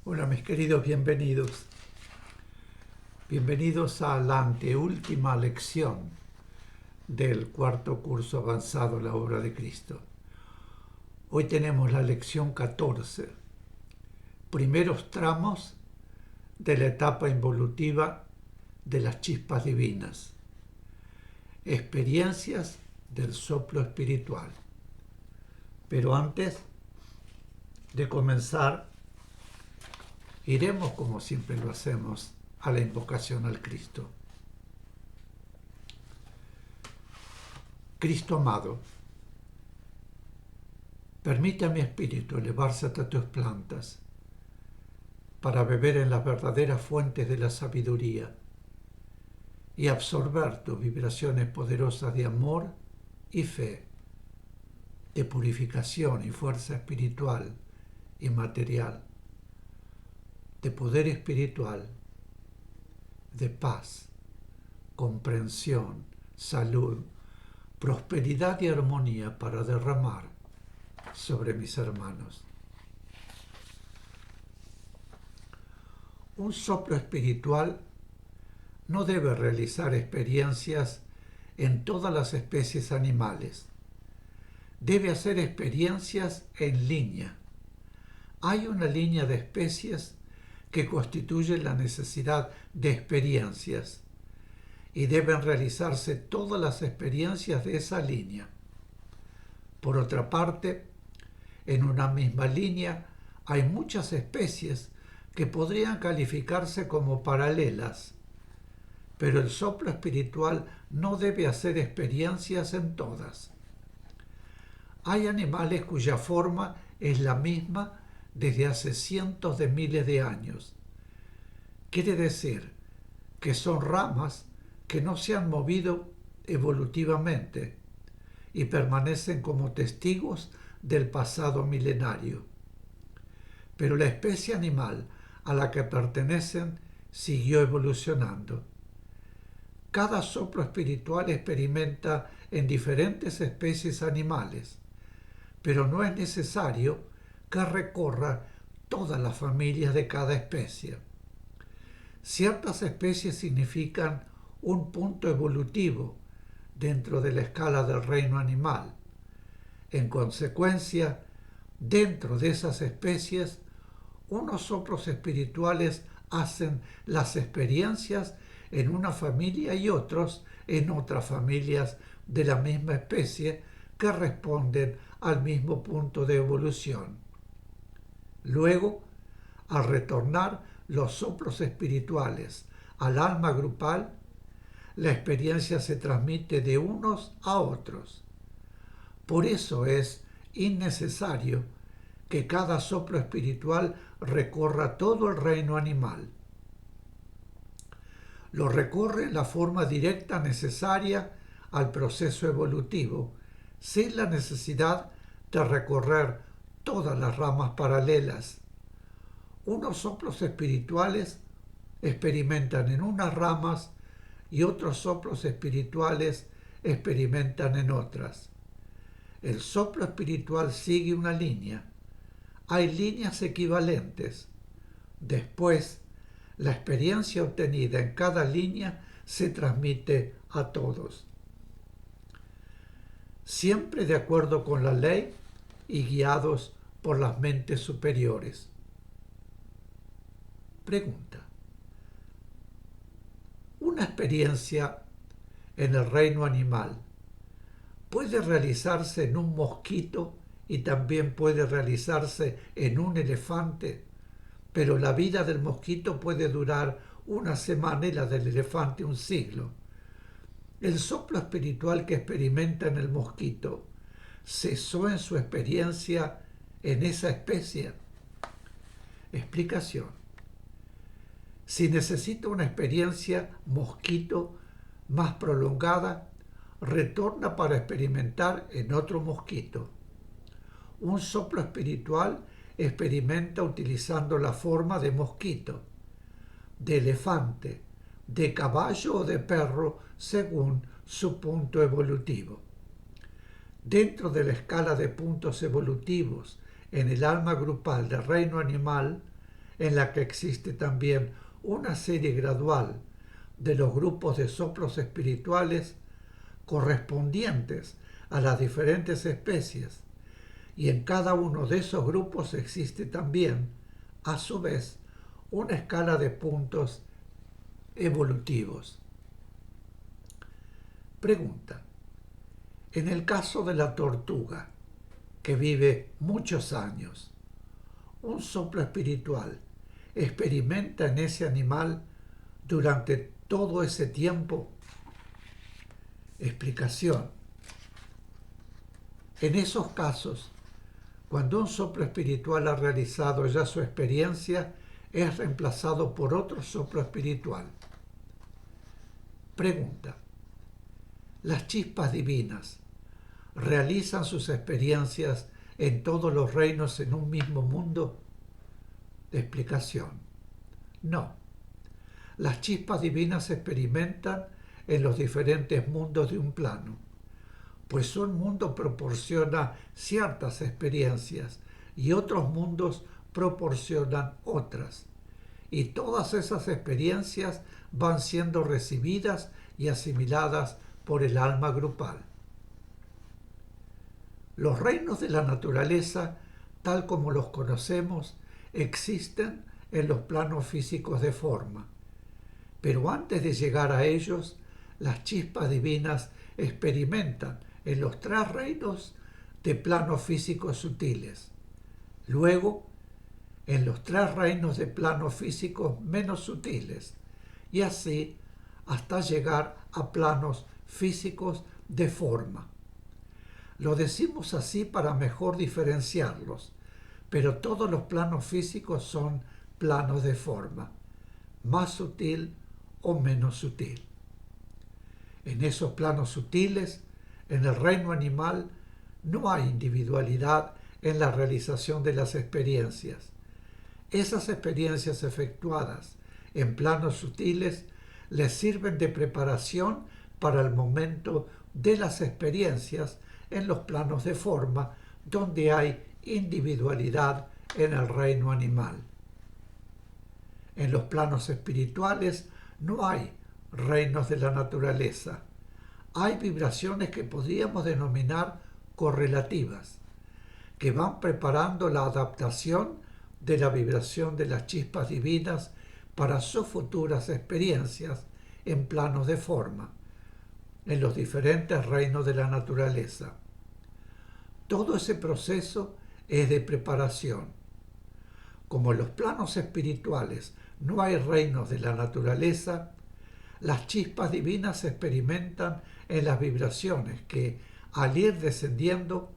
Hola mis queridos, bienvenidos. Bienvenidos a la anteúltima lección del cuarto curso avanzado La Obra de Cristo. Hoy tenemos la lección 14, primeros tramos de la etapa involutiva de las chispas divinas, experiencias del soplo espiritual. Pero antes de comenzar, iremos, como siempre lo hacemos, a la invocación al Cristo. Cristo amado, permite a mi espíritu elevarse hasta tus plantas para beber en las verdaderas fuentes de la sabiduría y absorber tus vibraciones poderosas de amor y fe, de purificación y fuerza espiritual y material, de poder espiritual, de paz, comprensión, salud, prosperidad y armonía para derramar sobre mis hermanos. Un soplo espiritual no debe realizar experiencias en todas las especies animales. Debe hacer experiencias en línea. Hay una línea de especies que constituye la necesidad de experiencias y deben realizarse todas las experiencias de esa línea. Por otra parte, en una misma línea hay muchas especies que podrían calificarse como paralelas, pero el soplo espiritual no debe hacer experiencias en todas. Hay animales cuya forma es la misma desde hace cientos de miles de años. Quiere decir que son ramas que no se han movido evolutivamente y permanecen como testigos del pasado milenario. Pero la especie animal a la que pertenecen siguió evolucionando. Cada soplo espiritual experimenta en diferentes especies animales, pero no es necesario que recorra todas las familias de cada especie. Ciertas especies significan un punto evolutivo dentro de la escala del reino animal. En consecuencia, dentro de esas especies, unos soplos espirituales hacen las experiencias en una familia y otros en otras familias de la misma especie que responden al mismo punto de evolución. Luego, al retornar los soplos espirituales al alma grupal, la experiencia se transmite de unos a otros. Por eso es innecesario que cada soplo espiritual recorra todo el reino animal. Lo recorre en la forma directa necesaria al proceso evolutivo, sin la necesidad de recorrer todas las ramas paralelas. Unos soplos espirituales experimentan en unas ramas y otros soplos espirituales experimentan en otras. El soplo espiritual sigue una línea. Hay líneas equivalentes. Después, la experiencia obtenida en cada línea se transmite a todos. Siempre de acuerdo con la ley y guiados por las mentes superiores. Pregunta. ¿Una experiencia en el reino animal puede realizarse en un mosquito y también puede realizarse en un elefante? Pero la vida del mosquito puede durar una semana y la del elefante un siglo. El soplo espiritual que experimenta en el mosquito cesó en su experiencia en esa especie. Explicación. Si necesita una experiencia mosquito más prolongada, retorna para experimentar en otro mosquito. Un soplo espiritual experimenta utilizando la forma de mosquito, de elefante, de caballo o de perro según su punto evolutivo. Dentro de la escala de puntos evolutivos en el alma grupal del reino animal, en la que existe también una serie gradual de los grupos de soplos espirituales correspondientes a las diferentes especies, y en cada uno de esos grupos existe también, a su vez, una escala de puntos evolutivos. Pregunta: en el caso de la tortuga, que vive muchos años, ¿un soplo espiritual experimenta en ese animal durante todo ese tiempo? Explicación: en esos casos, cuando un soplo espiritual ha realizado ya su experiencia, es reemplazado por otro soplo espiritual. Pregunta: ¿las chispas divinas realizan sus experiencias en todos los reinos en un mismo mundo? Explicación: no. Las chispas divinas se experimentan en los diferentes mundos de un plano, pues un mundo proporciona ciertas experiencias y otros mundos proporcionan otras, y todas esas experiencias van siendo recibidas y asimiladas por el alma grupal. Los reinos de la naturaleza, tal como los conocemos, existen en los planos físicos de forma, pero antes de llegar a ellos, las chispas divinas experimentan en los tres reinos de planos físicos sutiles, luego en los tres reinos de planos físicos menos sutiles, y así hasta llegar a planos físicos de forma. Lo decimos así para mejor diferenciarlos, pero todos los planos físicos son planos de forma, más sutil o menos sutil. En esos planos sutiles, en el reino animal, no hay individualidad en la realización de las experiencias. Esas experiencias efectuadas en planos sutiles les sirven de preparación para el momento de las experiencias en los planos de forma, donde hay individualidad en el reino animal. En los planos espirituales no hay reinos de la naturaleza. Hay vibraciones que podríamos denominar correlativas, que van preparando la adaptación de la vibración de las chispas divinas para sus futuras experiencias en planos de forma, en los diferentes reinos de la naturaleza. Todo ese proceso es de preparación. Como en los planos espirituales no hay reinos de la naturaleza, las chispas divinas se experimentan en las vibraciones que, al ir descendiendo,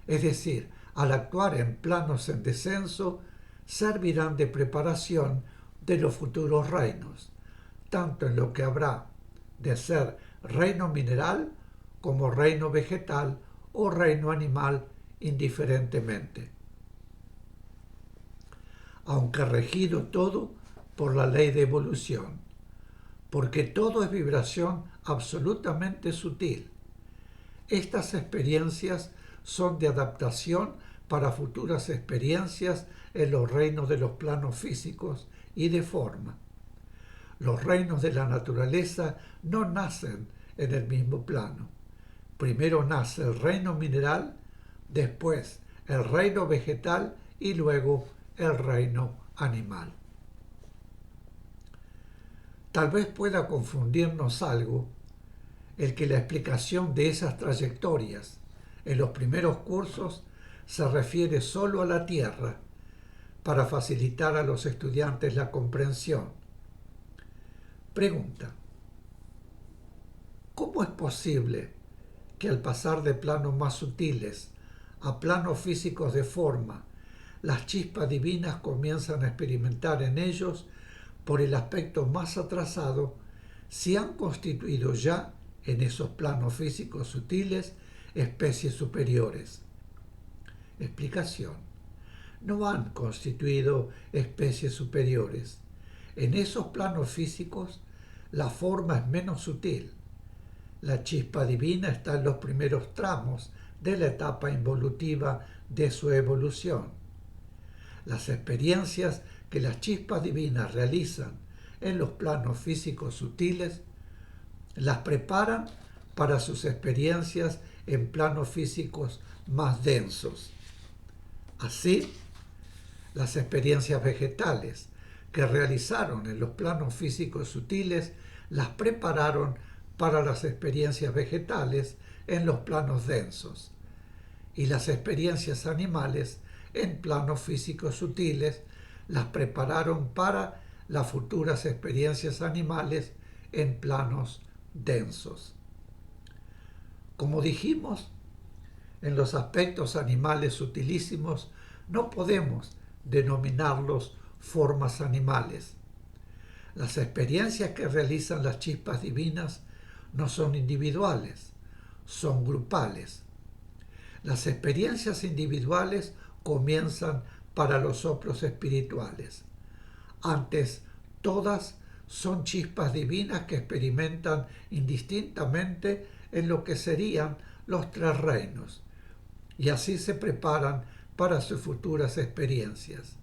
es decir, al actuar en planos en descenso, servirán de preparación de los futuros reinos, tanto en lo que habrá de ser reino mineral como reino vegetal o reino animal indiferentemente. Aunque regido todo por la ley de evolución, porque todo es vibración absolutamente sutil. Estas experiencias son de adaptación para futuras experiencias en los reinos de los planos físicos y de forma. Los reinos de la naturaleza no nacen en el mismo plano. Primero nace el reino mineral, después el reino vegetal y luego el reino animal. Tal vez pueda confundirnos algo el que la explicación de esas trayectorias en los primeros cursos se refiere solo a la Tierra para facilitar a los estudiantes la comprensión. Pregunta: ¿cómo es posible que al pasar de planos más sutiles a planos físicos de forma, las chispas divinas comienzan a experimentar en ellos, por el aspecto más atrasado, si han constituido ya en esos planos físicos sutiles especies superiores? Explicación: no han constituido especies superiores. En esos planos físicos la forma es menos sutil. La chispa divina está en los primeros tramos de la etapa involutiva de su evolución. Las experiencias que las chispas divinas realizan en los planos físicos sutiles, las preparan para sus experiencias en planos físicos más densos. Así, las experiencias vegetales que realizaron en los planos físicos sutiles las prepararon para las experiencias vegetales en los planos densos, y las experiencias animales en planos físicos sutiles las prepararon para las futuras experiencias animales en planos densos. Como dijimos, en los aspectos animales sutilísimos no podemos denominarlos formas animales. Las experiencias que realizan las chispas divinas no son individuales, son grupales. Las experiencias individuales comienzan para los soplos espirituales. Antes, todas son chispas divinas que experimentan indistintamente en lo que serían los tres reinos, y así se preparan para sus futuras experiencias,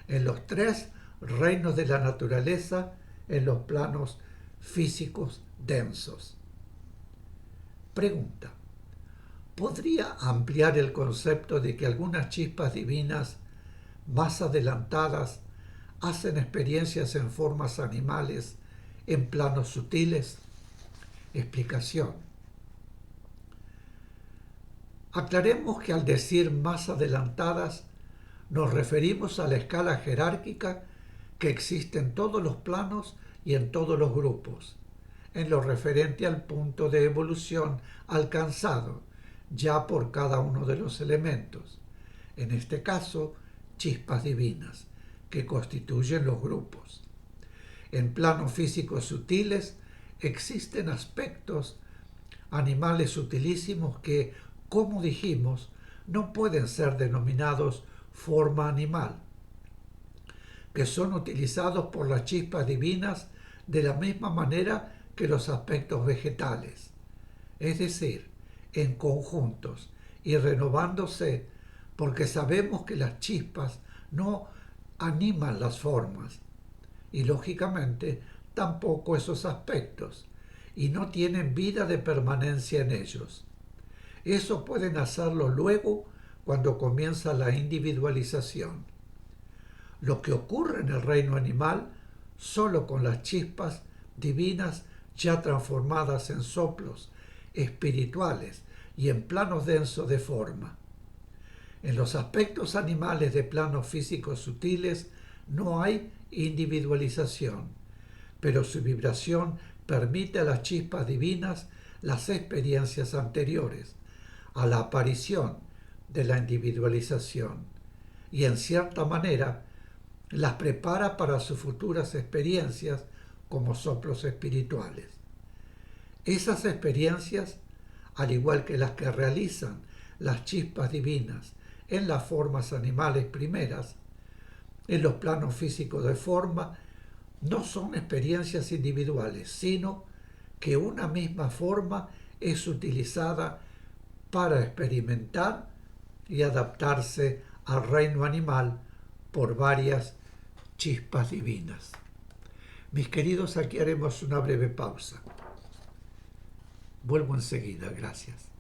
en los tres reinos de la naturaleza, en los planos físicos densos. Pregunta: ¿podría ampliar el concepto de que algunas chispas divinas más adelantadas hacen experiencias en formas animales en planos sutiles? Explicación. Aclaremos que al decir más adelantadas nos referimos a la escala jerárquica que existe en todos los planos y en todos los grupos, en lo referente al punto de evolución alcanzado ya por cada uno de los elementos, en este caso chispas divinas, que constituyen los grupos. En planos físicos sutiles existen aspectos animales sutilísimos que, como dijimos, no pueden ser denominados forma animal, que son utilizados por las chispas divinas de la misma manera que los aspectos vegetales, es decir, en conjuntos y renovándose, porque sabemos que las chispas no animan las formas y lógicamente tampoco esos aspectos, y no tienen vida de permanencia en ellos. Eso pueden hacerlo luego cuando comienza la individualización. Lo que ocurre en el reino animal solo con las chispas divinas ya transformadas en soplos espirituales y en planos densos de forma. En los aspectos animales de planos físicos sutiles no hay individualización, pero su vibración permite a las chispas divinas las experiencias anteriores a la aparición de la individualización, y en cierta manera las prepara para sus futuras experiencias como soplos espirituales. Esas experiencias, al igual que las que realizan las chispas divinas en las formas animales primeras, en los planos físicos de forma, no son experiencias individuales, sino que una misma forma es utilizada para experimentar y adaptarse al reino animal por varias chispas divinas. Mis queridos, aquí haremos una breve pausa. Vuelvo enseguida, gracias.